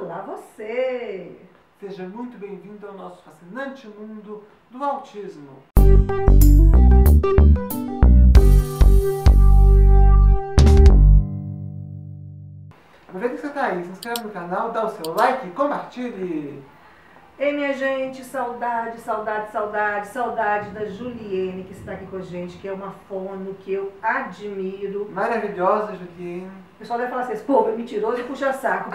Olá você! Seja muito bem-vindo ao nosso fascinante mundo do autismo. Aproveita que você está aí, se inscreve no canal, dá o seu like e compartilhe. Ei, minha gente, saudade, saudade, saudade, saudade da Juliene, que está aqui com a gente, que é uma fono que eu admiro. Maravilhosa, Juliene. O pessoal deve falar assim, esse povo é mentiroso e puxa saco.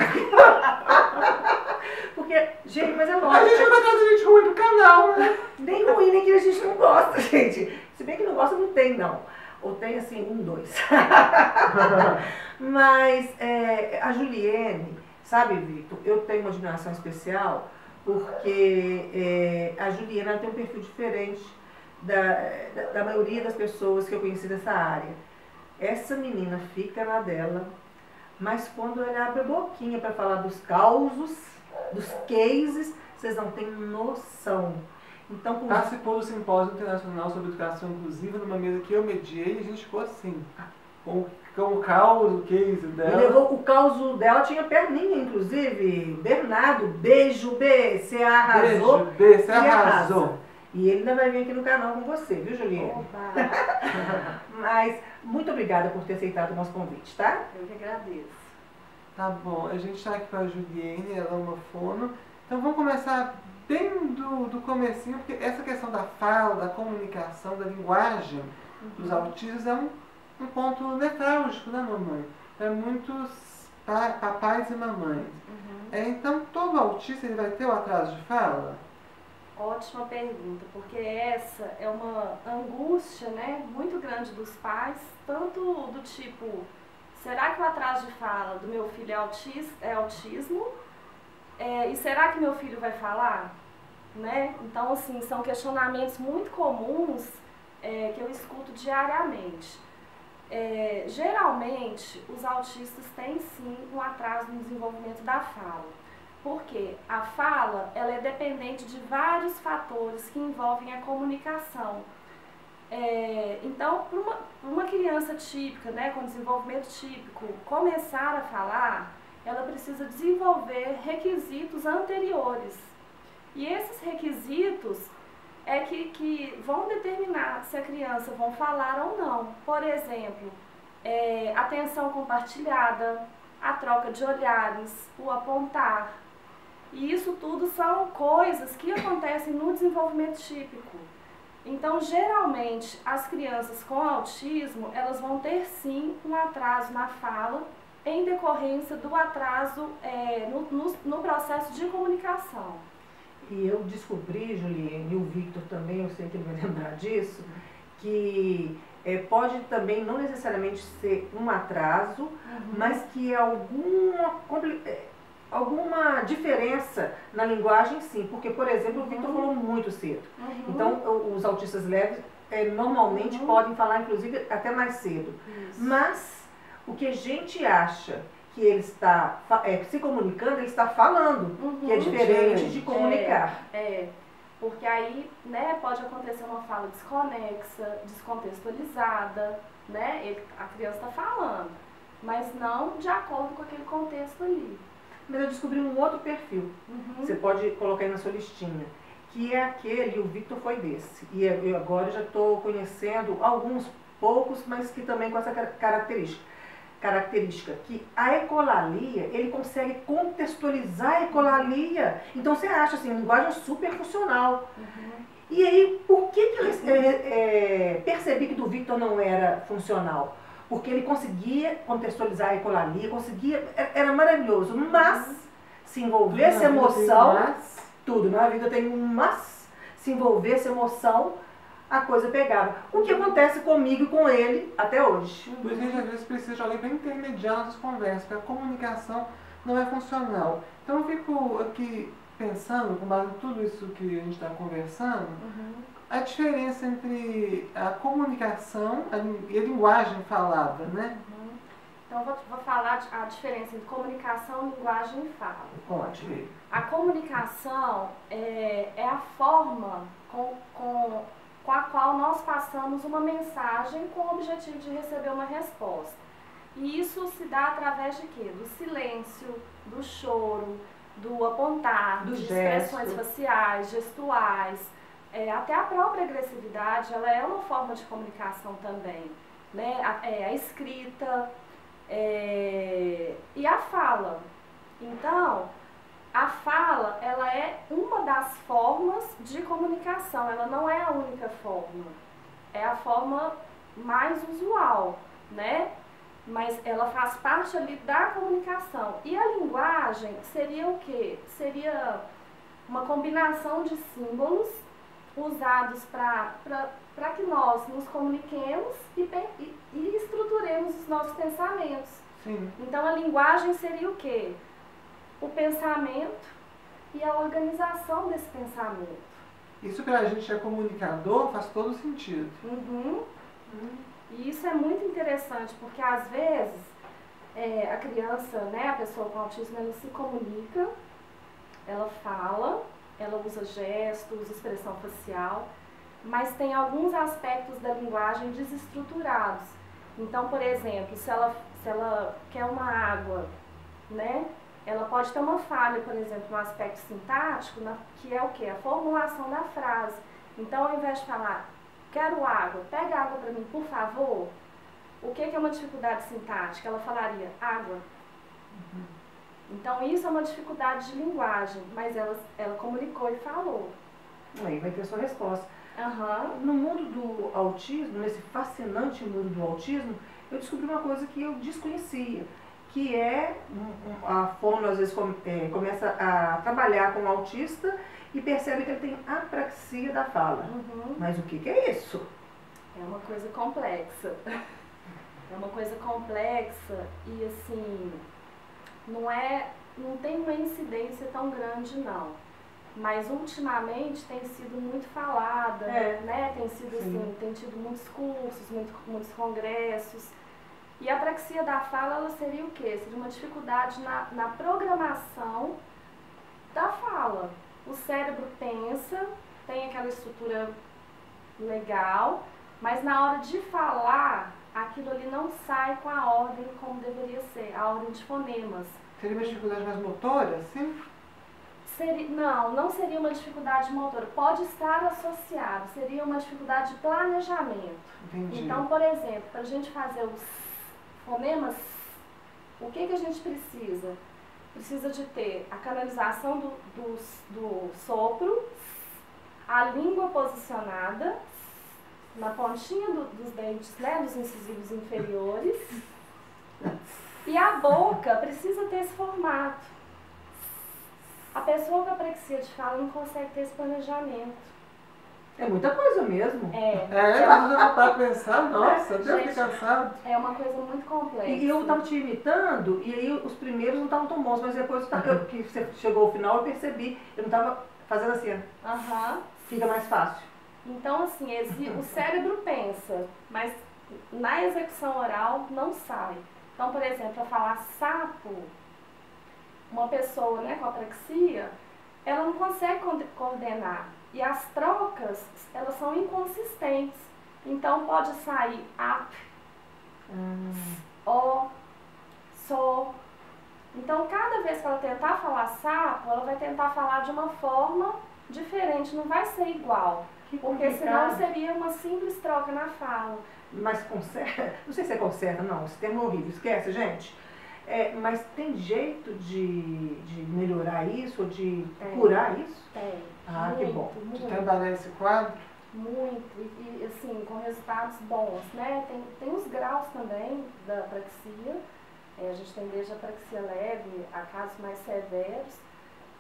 Porque, gente, mas é lógico. A gente não vai trazer gente ruim do canal, né? Nem ruim, nem que a gente não gosta, gente. Se bem que não gosta, não tem, não. Ou tem, assim, 1, 2. Mas a Juliene, sabe, Victor, eu tenho uma admiração especial porque a Juliene ela tem um perfil diferente da maioria das pessoas que eu conheci dessa área. Essa menina fica na dela, mas quando ela abre a boquinha para falar dos causos, dos cases, vocês não têm noção. Então, participou do Simpósio Internacional sobre Educação Inclusiva numa mesa que eu mediei e a gente ficou assim, com o caos, o case dela. Levou o caos dela, tinha perninha, inclusive. Bernardo, beijo, B, você arrasou. Beijo, B, você arrasou. E ele ainda vai vir aqui no canal com você, viu, Juliane? Opa! Mas muito obrigada por ter aceitado o nosso convite, tá? Eu que agradeço. Tá bom, a gente está aqui com a Juliene, ela é uma fono. Então vamos começar bem do comecinho, porque essa questão da fala, da comunicação, da linguagem dos autistas é um ponto nevrálgico, né, mamãe? Para muitos papais e mamães. Então todo autista ele vai ter o atraso de fala? Ótima pergunta, porque essa é uma angústia, né, muito grande dos pais, tanto do tipo, será que o atraso de fala do meu filho é autismo? E será que meu filho vai falar? Né? Então, assim, são questionamentos muito comuns que eu escuto diariamente. Geralmente, os autistas têm sim um atraso no desenvolvimento da fala. Porque a fala ela é dependente de vários fatores que envolvem a comunicação. Então, para uma criança típica, né, com desenvolvimento típico, começar a falar, ela precisa desenvolver requisitos anteriores. E esses requisitos é que vão determinar se a criança vai falar ou não. Por exemplo, atenção compartilhada, a troca de olhares, o apontar. E isso tudo são coisas que acontecem no desenvolvimento típico. Então, geralmente, as crianças com autismo, elas vão ter sim um atraso na fala em decorrência do atraso no processo de comunicação. E eu descobri, Juliane, e o Victor também, eu sei que ele vai lembrar disso, que pode também não necessariamente ser um atraso, mas que alguma diferença na linguagem sim, porque, por exemplo, o Victor falou muito cedo. Então, os autistas leves normalmente podem falar, inclusive, até mais cedo. Isso. Mas o que a gente acha que ele está se comunicando, ele está falando, que é diferente de comunicar. Porque aí, né, pode acontecer uma fala desconexa, descontextualizada, né? A criança está falando, mas não de acordo com aquele contexto ali. Mas eu descobri um outro perfil, você pode colocar aí na sua listinha, que é aquele, e o Victor foi desse. E eu agora já estou conhecendo alguns poucos, mas que também com essa característica, que a ecolalia, ele consegue contextualizar a ecolalia. Então você acha assim, linguagem super funcional. E aí, por que eu percebi que do Victor não era funcional? Porque ele conseguia contextualizar a ecolalia, era maravilhoso, mas se envolvesse emoção, tudo na vida tem um mas, se envolvesse emoção, a coisa pegava. O que acontece comigo e com ele até hoje. Por isso a gente às vezes precisa de alguém para intermediar nossas conversas, porque a comunicação não é funcional. Então eu fico aqui pensando, com base em tudo isso que a gente está conversando, a diferença entre a comunicação e a linguagem falada, né? Então eu vou falar a diferença entre comunicação, linguagem e fala. Pode. A comunicação é a forma com a qual nós passamos uma mensagem com o objetivo de receber uma resposta. E isso se dá através de quê? Do silêncio, do choro, do apontar, Do de gesto. expressões faciais, gestuais, até a própria agressividade, ela é uma forma de comunicação também, né? A escrita e a fala. Então, a fala, ela é uma das formas de comunicação, ela não é a única forma, é a forma mais usual, né? Mas ela faz parte ali da comunicação. E a linguagem seria o quê? Seria uma combinação de símbolos usados para que nós nos comuniquemos e estruturemos os nossos pensamentos. Sim. Então a linguagem seria o quê? O pensamento e a organização desse pensamento. Isso para a gente que é comunicador faz todo sentido. E isso é muito interessante, porque às vezes a criança, né, a pessoa com autismo, ela se comunica, ela fala, ela usa gestos, expressão facial, mas tem alguns aspectos da linguagem desestruturados. Então, por exemplo, se ela quer uma água, né, ela pode ter uma falha, por exemplo, no aspecto sintático, que é o quê? A formulação da frase. Então, ao invés de falar, quero água, pega água para mim, por favor, o que é uma dificuldade sintática? Ela falaria, água. Então, isso é uma dificuldade de linguagem, mas ela comunicou e falou. Aí vai ter sua resposta. Uhum. No mundo do autismo, nesse fascinante mundo do autismo, eu descobri uma coisa que eu desconhecia, que é a forma, às vezes, começa a trabalhar com o autista e percebe que ele tem apraxia da fala. Mas o que é isso? É uma coisa complexa. É uma coisa complexa e, assim, não tem uma incidência tão grande, não. Mas ultimamente tem sido muito falada, né? Tem sido assim, tem tido muitos cursos, muitos congressos. E a apraxia da fala, ela seria o quê? Seria uma dificuldade na programação da fala. O cérebro pensa, tem aquela estrutura legal, mas na hora de falar, aquilo ali não sai com a ordem como deveria ser, a ordem de fonemas. Seria uma dificuldade mais motora, sim? Não seria uma dificuldade motora. Pode estar associado, seria uma dificuldade de planejamento. Entendi. Então, por exemplo, para a gente fazer os fonemas, o que a gente precisa? Precisa de ter a canalização do sopro, a língua posicionada na pontinha dos dentes, né, dos incisivos inferiores, e a boca precisa ter esse formato. A pessoa com apraxia de fala não consegue ter esse planejamento. É muita coisa mesmo. Mas eu para pensar, nossa, Deus que cansado. É uma coisa muito complexa. E eu estava te imitando, e aí os primeiros não estavam tão bons, mas depois que você chegou ao final eu percebi, eu não estava fazendo assim, fica mais fácil. Então, assim, o cérebro pensa, mas na execução oral não sai. Então, por exemplo, para falar sapo, uma pessoa, né, com apraxia, ela não consegue coordenar. E as trocas, elas são inconsistentes. Então, pode sair ap, o, so. Então, cada vez que ela tentar falar sapo, ela vai tentar falar de uma forma diferente, não vai ser igual. Porque senão seria uma simples troca na fala. Mas conserta, não sei se é conserta, não, esse termo é horrível, esquece, gente. Mas tem jeito de melhorar isso, ou de curar isso? Tem. Ah, que bom. De trabalhar esse quadro? Muito, e assim, com resultados bons, né? Tem os graus também da apraxia, a gente tem desde a apraxia leve a casos mais severos,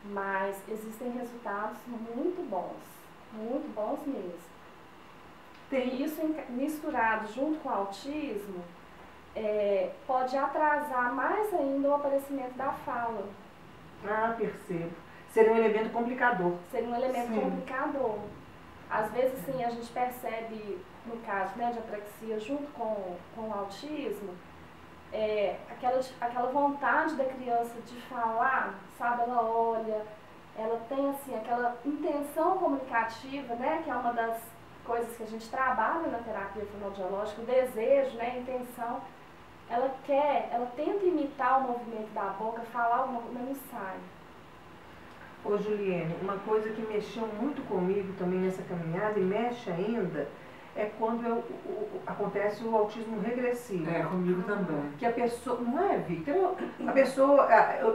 mas existem resultados muito bons mesmo. E isso misturado junto com o autismo, pode atrasar mais ainda o aparecimento da fala. Ah, percebo. Seria um elemento complicador. Seria um elemento complicador. Às vezes, sim, a gente percebe, no caso, né, de apraxia junto com o autismo, aquela vontade da criança de falar, sabe? Ela olha, ela tem, assim, aquela intenção comunicativa, né, que é uma das coisas que a gente trabalha na terapia fonoaudiológica, o desejo, né, a intenção. Ela tenta imitar o movimento da boca, falar alguma coisa, mas não sai. Ô Juliene, uma coisa que mexeu muito comigo também nessa caminhada e mexe ainda é quando acontece o autismo regressivo. É, comigo também. Que a pessoa, não é, Victor? A pessoa,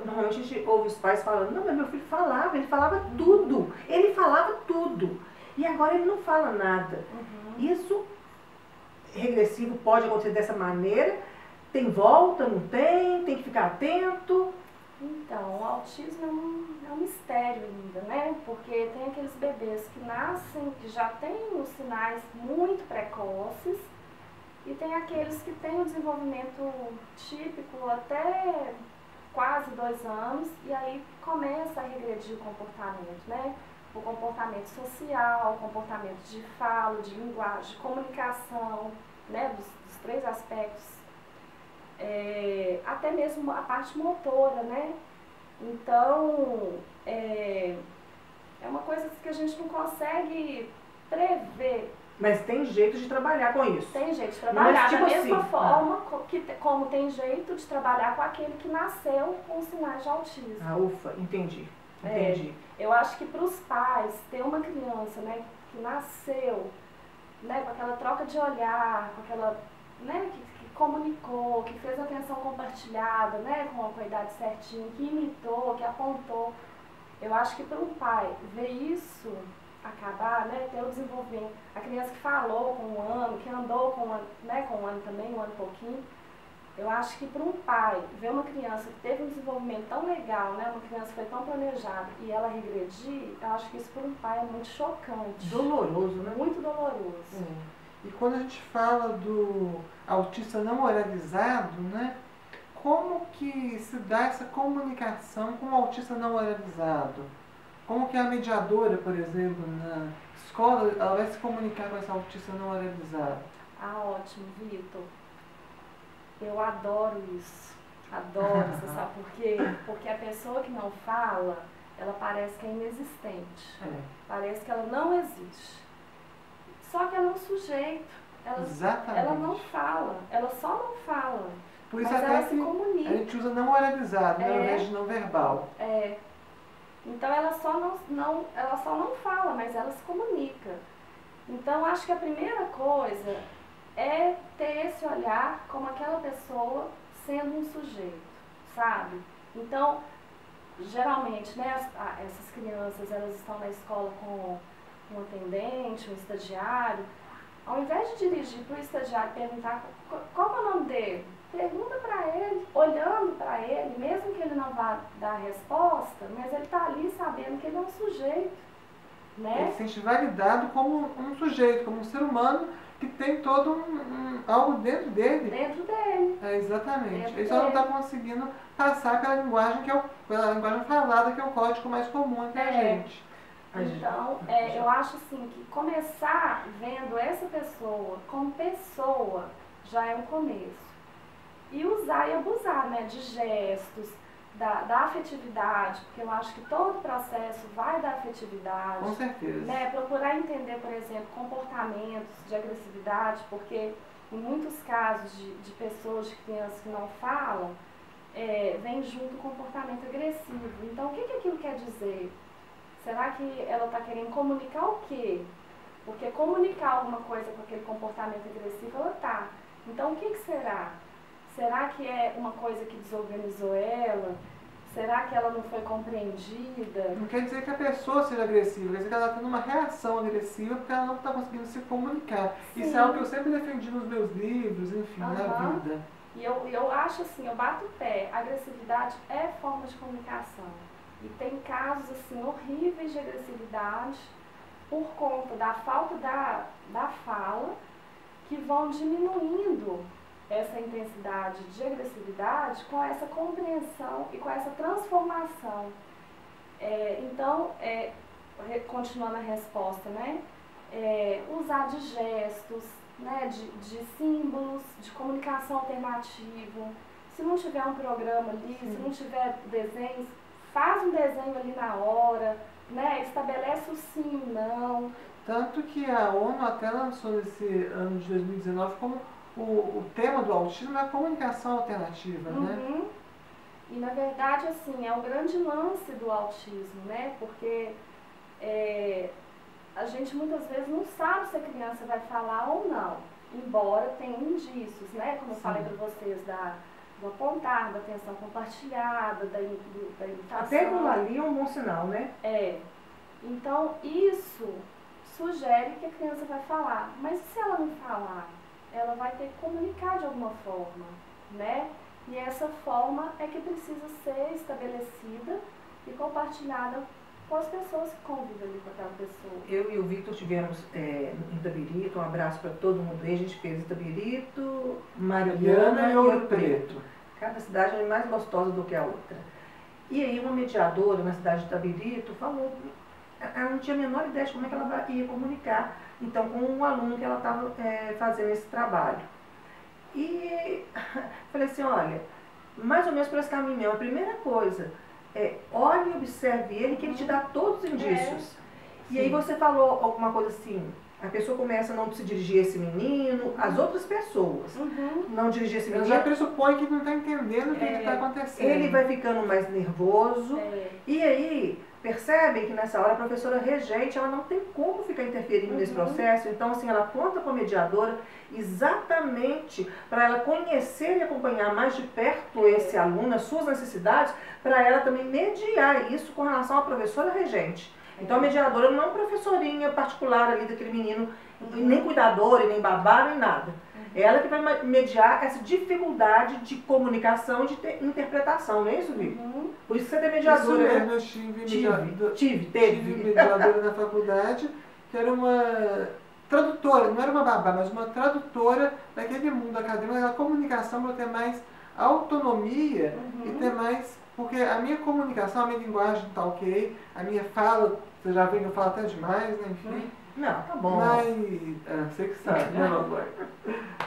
normalmente a gente ouve os pais falando, não, mas meu filho falava, ele falava tudo. Ele falava tudo. E agora ele não fala nada. Isso regressivo pode acontecer dessa maneira? Tem volta, não tem? Tem que ficar atento? Então, o autismo é um mistério ainda, né? Porque tem aqueles bebês que nascem, que já têm os sinais muito precoces, e tem aqueles que têm o desenvolvimento típico até quase 2 anos, e aí começa a regredir o comportamento, né? O comportamento social, o comportamento de fala, de linguagem, de comunicação, né? Dos 3 aspectos. Até mesmo a parte motora, né? Então, é uma coisa que a gente não consegue prever. Mas tem jeito de trabalhar com isso. Tem jeito de trabalhar, mas, tipo da mesma assim, forma como tem jeito de trabalhar com aquele que nasceu com sinais de autismo. Ah, ufa, entendi. Entendi. Eu acho que para os pais, ter uma criança, né, que nasceu, né, com aquela troca de olhar, com aquela, né, que comunicou, que fez atenção compartilhada, né, com a idade certinha, que imitou, que apontou. Eu acho que para um pai ver isso acabar, né, ter o desenvolvimento, a criança que falou com 1 ano, que andou com 1 ano, né, com 1 ano também, 1 ano e pouquinho, eu acho que para um pai ver uma criança que teve um desenvolvimento tão legal, né, uma criança que foi tão planejada e ela regredir, eu acho que isso para um pai é muito chocante. Doloroso, né? Muito doloroso. E quando a gente fala do autista não oralizado, né, como que se dá essa comunicação com o autista não oralizado? Como que a mediadora, por exemplo, na escola, ela vai se comunicar com esse autista não oralizado? Ah, ótimo, Vitor. Eu adoro isso. Adoro, você sabe por quê? Porque a pessoa que não fala, ela parece que é inexistente. Parece que ela não existe. Só que ela é um sujeito. Exatamente. Ela não fala. Ela só não fala. Por isso mas até ela que se comunica. a gente usa não oralizado, né, ao invés de não verbal. Então ela só não fala, mas ela se comunica. Então acho que a primeira coisa é ter esse olhar como aquela pessoa sendo um sujeito, sabe? Então, geralmente, né, essas crianças, elas estão na escola com um atendente, um estagiário. Ao invés de dirigir para o estagiário e perguntar qual é o nome dele, pergunta para ele, olhando para ele, mesmo que ele não vá dar a resposta, mas ele está ali sabendo que ele é um sujeito, né? Ele se sente validado como um sujeito, como um ser humano que tem todo algo dentro dele. Dentro dele. Exatamente. Dentro ele só não está dele. conseguindo passar pela linguagem pela linguagem falada, que é o código mais comum entre a gente. Então, eu acho assim que começar vendo essa pessoa como pessoa já é um começo. E usar e abusar, né, de gestos, da afetividade, porque eu acho que todo processo vai da afetividade. Com certeza. Né, procurar entender, por exemplo, comportamentos de agressividade, porque em muitos casos de pessoas, de crianças que não falam, vem junto o comportamento agressivo. Então, o que aquilo quer dizer? Será que ela está querendo comunicar o quê? Porque comunicar alguma coisa com aquele comportamento agressivo, ela está. Então, o que será? Será que é uma coisa que desorganizou ela? Será que ela não foi compreendida? Não quer dizer que a pessoa seja agressiva, quer dizer que ela está tendo uma reação agressiva porque ela não está conseguindo se comunicar. Sim. Isso é algo que eu sempre defendi nos meus livros, enfim, na vida. E eu acho assim, eu bato o pé, a agressividade é forma de comunicação. E tem casos assim horríveis de agressividade por conta da falta da fala, que vão diminuindo essa intensidade de agressividade com essa compreensão e com essa transformação. Então, continuando a resposta, né? Usar de gestos, né? de símbolos, de comunicação alternativa. Se não tiver um programa ali, se não tiver desenhos, faz um desenho ali na hora, né? Estabelece o sim e o não. Tanto que a ONU até lançou nesse ano de 2019 como o tema do autismo é a comunicação alternativa, né? E na verdade, assim, é o grande lance do autismo, né? Porque a gente muitas vezes não sabe se a criança vai falar ou não, embora tenha indícios, né? Como eu falei para vocês, do apontar, da atenção compartilhada, da imitação. Até aquilo ali é um bom sinal, né? Então, isso sugere que a criança vai falar. Mas se ela não falar, ela vai ter que comunicar de alguma forma, né? E essa forma é que precisa ser estabelecida e compartilhada com as pessoas que convivem ali com aquela pessoa. Eu e o Victor tivemos em Itabirito, um abraço para todo mundo aí. A gente fez Itabirito, Mariana e Ouro Preto. Cada cidade é mais gostosa do que a outra. E aí uma mediadora na cidade de Itabirito falou, ela não tinha a menor ideia de como é que ela ia comunicar, então, com um aluno que ela estava fazendo esse trabalho. E falei assim, olha, mais ou menos por esse caminho mesmo. A primeira coisa olhe e observe ele, que ele te dá todos os indícios. E aí você falou alguma coisa assim, a pessoa começa a não se dirigir a esse menino, as outras pessoas não dirigir esse menino. Ela já pressupõe que não está entendendo o que está acontecendo. Ele vai ficando mais nervoso. E aí percebem que nessa hora a professora regente, ela não tem como ficar interferindo nesse processo. Então, assim, ela conta com a mediadora exatamente para ela conhecer e acompanhar mais de perto esse aluno, as suas necessidades, para ela também mediar isso com relação à professora regente. Então, a mediadora não é uma professorinha particular ali daquele menino, nem cuidadora, nem babá, nem nada. Ela que vai mediar essa dificuldade de comunicação e de interpretação, não é isso, Vitor? Por isso que você tem mediadora. Isso mesmo, eu tive mediadora na faculdade, que era uma tradutora, não era uma babá, mas uma tradutora daquele mundo acadêmico, aquela comunicação para ter mais autonomia e ter mais... Porque a minha comunicação, a minha linguagem está ok, a minha fala, você já viu que eu falo até demais, né? Enfim. Não, tá bom. Mas, você que sabe, né, mamãe?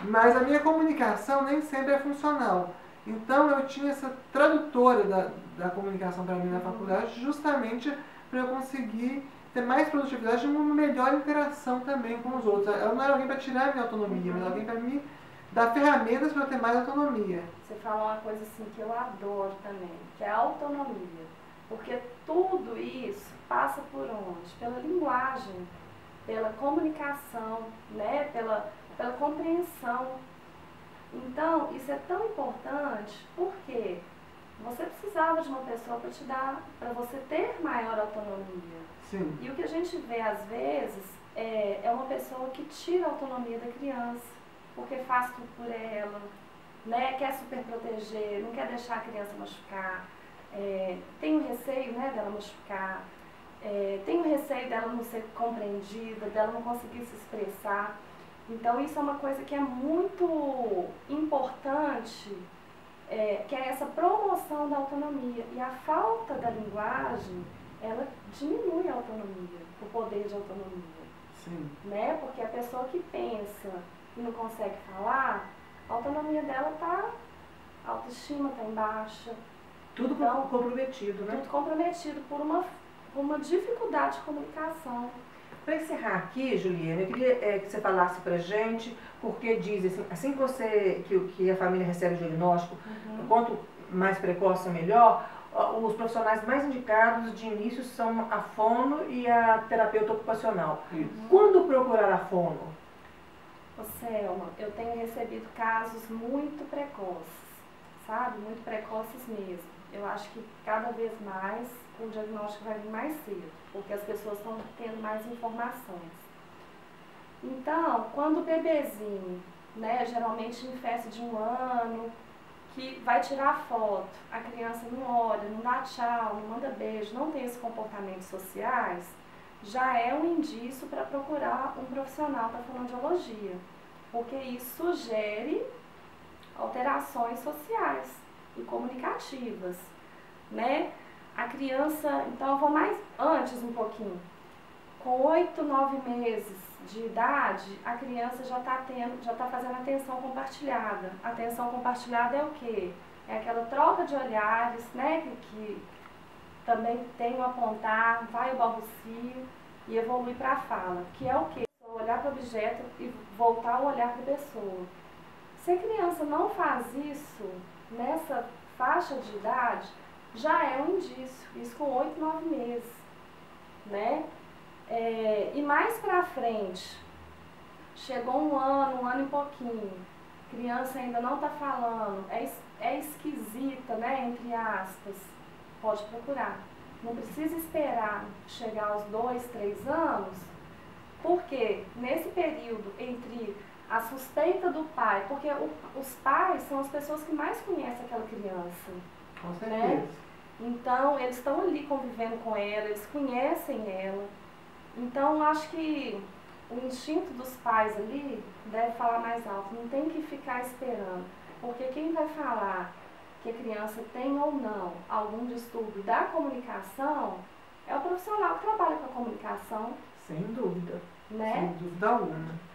Mas a minha comunicação nem sempre é funcional. Então eu tinha essa tradutora da comunicação para mim na faculdade, justamente para eu conseguir ter mais produtividade e uma melhor interação também com os outros. Ela não era alguém para tirar a minha autonomia, mas alguém para me dar ferramentas para eu ter mais autonomia. Você fala uma coisa assim que eu adoro também, que é a autonomia. Porque tudo isso passa por onde? Pela linguagem, pela comunicação, né? pela compreensão. Então, isso é tão importante porque você precisava de uma pessoa para você ter maior autonomia. Sim. E o que a gente vê às vezes é uma pessoa que tira a autonomia da criança, porque faz tudo por ela, né? Quer super proteger, não quer deixar a criança machucar, tem o receio, né, dela machucar, tem o receio dela não ser compreendida, dela não conseguir se expressar. Então isso é uma coisa que é muito importante, que é essa promoção da autonomia. E a falta da linguagem, ela diminui a autonomia, o poder de autonomia. Sim. Né? Porque a pessoa que pensa e não consegue falar, a autonomia dela está, a autoestima está em baixa. Tudo então, comprometido, né? Tudo comprometido por uma dificuldade de comunicação. Para encerrar aqui, Juliana, eu queria que você falasse pra gente, porque diz assim que a família recebe o diagnóstico, quanto mais precoce melhor, os profissionais mais indicados de início são a fono e a terapeuta ocupacional. Quando procurar a fono? Ô Selma, eu tenho recebido casos muito precoces, sabe? Muito precoces mesmo. Eu acho que cada vez mais o diagnóstico vai vir mais cedo, porque as pessoas estão tendo mais informações. Então, quando o bebezinho, né, geralmente em festa de 1 ano, que vai tirar foto, a criança não olha, não dá tchau, não manda beijo, não tem esses comportamentos sociais, já é um indício para procurar um profissional da fonoaudiologia, porque isso sugere alterações sociais e comunicativas, né? A criança, então eu vou mais antes um pouquinho, com 8, 9 meses de idade, a criança já está fazendo atenção compartilhada. A atenção compartilhada é o quê? É aquela troca de olhares, né, que também tem o apontar, vai o balbucio e evolui para a fala, que é o quê? Olhar para o objeto e voltar o olhar para a pessoa. Se a criança não faz isso nessa faixa de idade, já é um indício, isso com 8, 9 meses, né? E mais pra frente, chegou um ano e pouquinho, criança ainda não está falando, é esquisita, né, entre aspas, pode procurar. Não precisa esperar chegar aos 2, 3 anos, porque nesse período entre a suspeita do pai, porque os pais são as pessoas que mais conhecem aquela criança. Com certeza. Né? Então, eles estão ali convivendo com ela, eles conhecem ela. Então, acho que o instinto dos pais ali deve falar mais alto, não tem que ficar esperando. Porque quem vai falar que a criança tem ou não algum distúrbio da comunicação é o profissional que trabalha com a comunicação. Sem dúvida. Né? Sem dúvida alguma.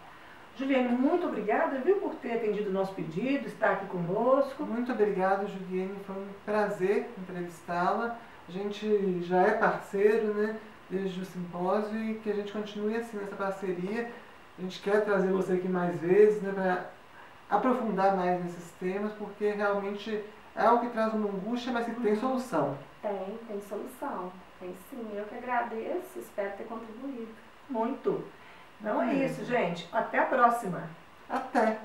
Juliane, muito obrigada, viu, por ter atendido o nosso pedido, estar aqui conosco. Muito obrigado, Juliane. Foi um prazer entrevistá-la. A gente já é parceiro, né, desde o simpósio, e que a gente continue assim nessa parceria. A gente quer trazer você aqui mais vezes, né, para aprofundar mais nesses temas, porque realmente é algo que traz uma angústia, mas que tem solução. Tem solução. Tem sim. Eu que agradeço, espero ter contribuído. Muito. Então é isso, gente. Até a próxima. Até!